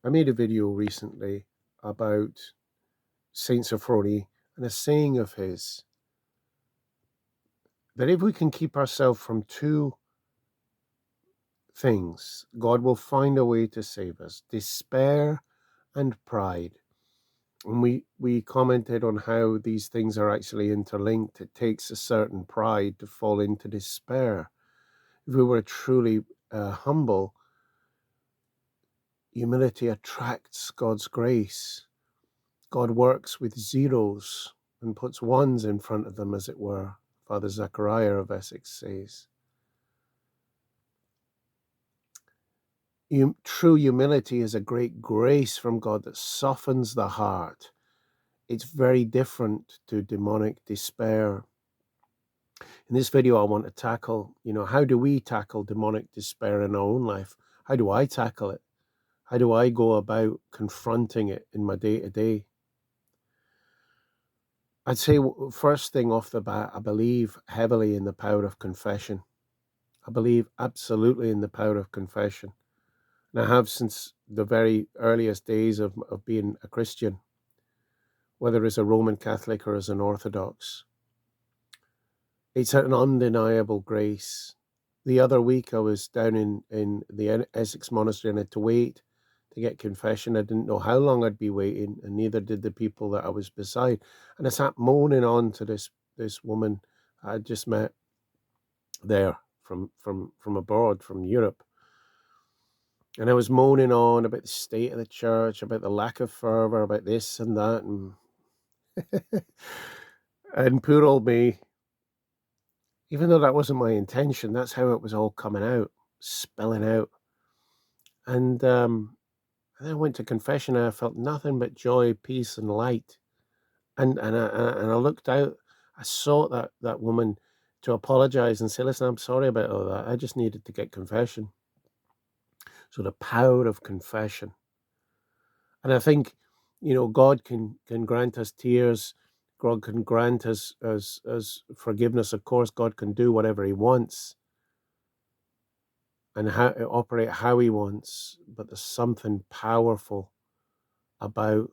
I made a video recently about Saint Sophrony and a saying of his that if we can keep ourselves from two things, God will find a way to save us: despair and pride. And we commented on how these things are actually interlinked. It takes a certain pride to fall into despair. If we were truly humble, humility attracts God's grace. God works with zeros and puts ones in front of them, as it were, Father Zachariah of Essex says. True humility is a great grace from God that softens the heart. It's very different to demonic despair. In this video, I want to tackle, how do we tackle demonic despair in our own life? How do I tackle it? How do I go about confronting it in my day-to-day? I'd say first thing off the bat, I believe heavily in the power of confession. I believe absolutely in the power of confession. And I have since the very earliest days of being a Christian, whether as a Roman Catholic or as an Orthodox. It's an undeniable grace. The other week I was down in the Essex Monastery and I had to wait to get confession. I didn't know how long I'd be waiting, and neither did the people that I was beside. And I sat moaning on to this woman I had just met there from abroad, from Europe. And I was moaning on about the state of the church, about the lack of fervour, about this and that, and poor old me, even though that wasn't my intention, that's how it was all coming out, spilling out. And then I went to confession and I felt nothing but joy, peace, and light. And I looked out, I sought that woman to apologize and say, listen, I'm sorry about all that. I just needed to get confession. So the power of confession. And I think, God can grant us tears. God can grant us as forgiveness. Of course, God can do whatever he wants and operate how he wants. But there's something powerful about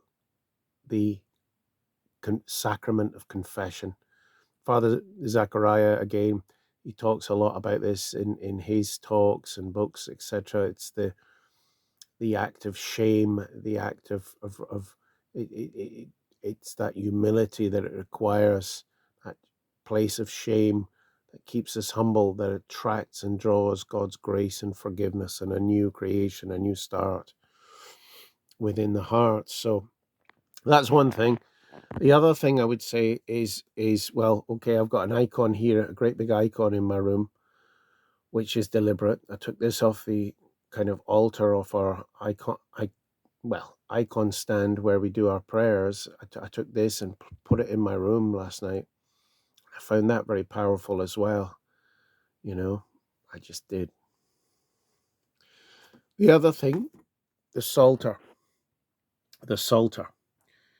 the sacrament of confession. Father Zachariah, again, he talks a lot about this in his talks and books, etc. It's the act of shame, the act of it's that humility that it requires, that place of shame that keeps us humble, that attracts and draws God's grace and forgiveness and a new creation, a new start within the heart. So that's one thing. The other thing I would say is well, okay, I've got an icon here, a great big icon in my room, which is deliberate. I took this off the kind of altar of our icon stand where we do our prayers. I took this and put it in my room last night. I found that very powerful as well. I just did. The other thing, the Psalter.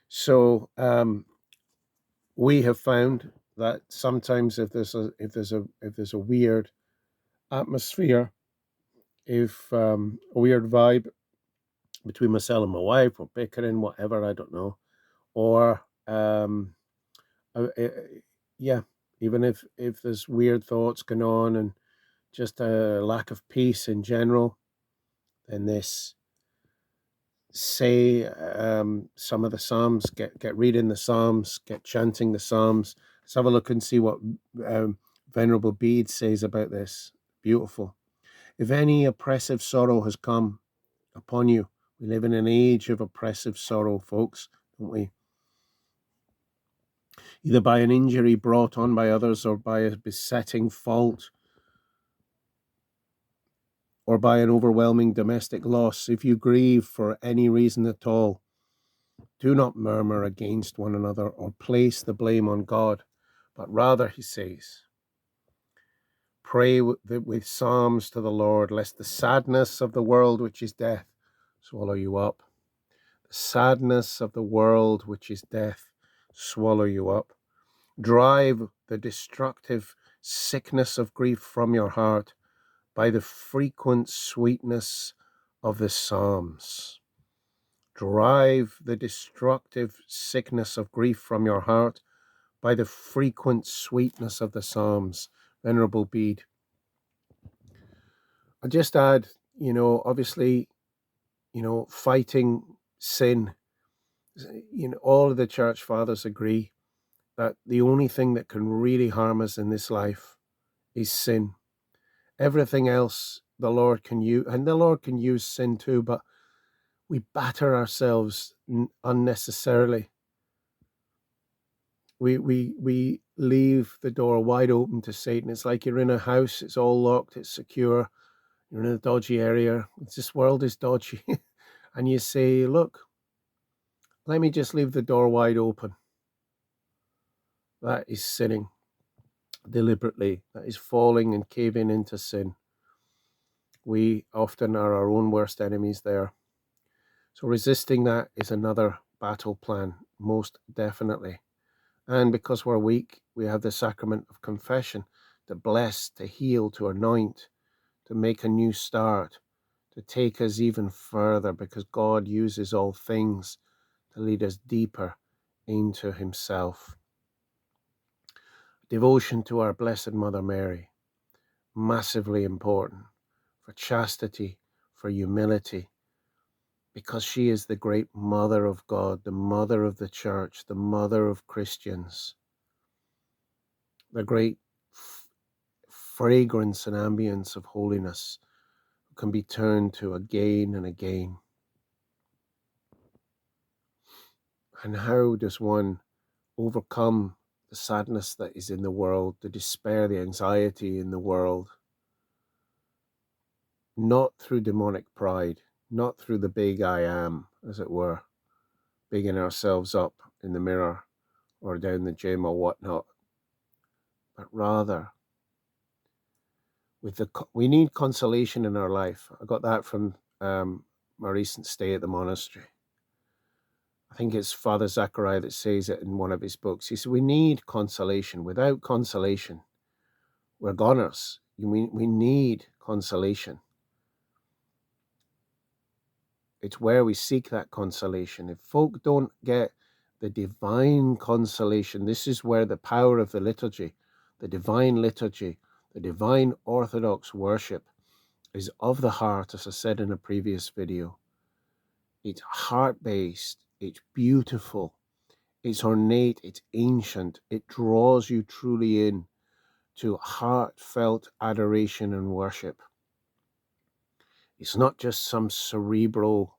So we have found that sometimes if there's a weird atmosphere, if a weird vibe between myself and my wife, or bickering, whatever, I don't know, or uh, uh, yeah, even if there's weird thoughts going on and just a lack of peace in general, then this say some of the Psalms, get reading the Psalms, get chanting the Psalms. Let's have a look and see what Venerable Bede says about this. Beautiful. If any oppressive sorrow has come upon you, we live in an age of oppressive sorrow, folks, don't we? Either by an injury brought on by others, or by a besetting fault, or by an overwhelming domestic loss. If you grieve for any reason at all, do not murmur against one another or place the blame on God, but rather, he says, pray with psalms to the Lord, lest the sadness of the world, which is death, swallow you up. The sadness of the world, which is death, swallow you up. Drive the destructive sickness of grief from your heart by the frequent sweetness of the Psalms. Drive the destructive sickness of grief from your heart by the frequent sweetness of the Psalms. Venerable Bede. I just add, obviously, fighting sin. All of the church fathers agree that the only thing that can really harm us in this life is sin. Everything else the Lord can use, and the Lord can use sin too, but we batter ourselves unnecessarily. We leave the door wide open to Satan. It's like you're in a house, it's all locked, it's secure, you're in a dodgy area, this world is dodgy, and you say, look, let me just leave the door wide open. That is sinning deliberately. That is falling and caving into sin. We often are our own worst enemies there. So resisting that is another battle plan, most definitely. And because we're weak, we have the sacrament of confession to bless, to heal, to anoint, to make a new start, to take us even further, because God uses all things to lead us deeper into himself. Devotion to our Blessed Mother Mary, massively important for chastity, for humility, because she is the great Mother of God, the Mother of the Church, the Mother of Christians, the great fragrance and ambience of holiness can be turned to again and again. And how does one overcome the sadness that is in the world, the despair, the anxiety in the world? Not through demonic pride, not through the big I am, as it were, bigging ourselves up in the mirror or down the gym or whatnot, but rather we need consolation in our life. I got that from my recent stay at the monastery. I think it's Father Zachariah that says it in one of his books. He said, we need consolation. Without consolation, we're goners. We need consolation. It's where we seek that consolation. If folk don't get the divine consolation, this is where the power of the liturgy, the divine liturgy, the divine Orthodox worship is of the heart, as I said in a previous video. It's heart-based, it's beautiful, it's ornate, it's ancient. It draws you truly in to heartfelt adoration and worship. It's not just some cerebral,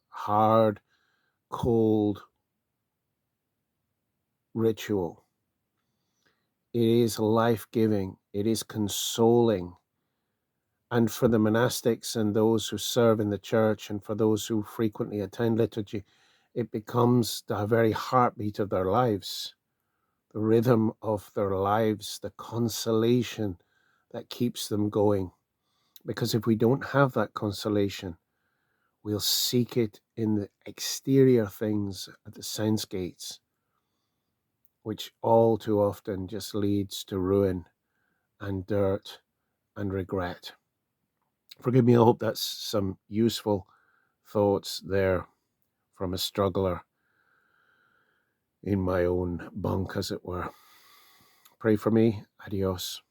hard, cold ritual. It is life-giving. It is consoling. And for the monastics and those who serve in the church and for those who frequently attend liturgy, it becomes the very heartbeat of their lives, the rhythm of their lives, the consolation that keeps them going. Because if we don't have that consolation, we'll seek it in the exterior things at the sense gates, which all too often just leads to ruin and dirt and regret. Forgive me, I hope that's some useful thoughts there from a struggler in my own bunk, as it were. Pray for me. Adios.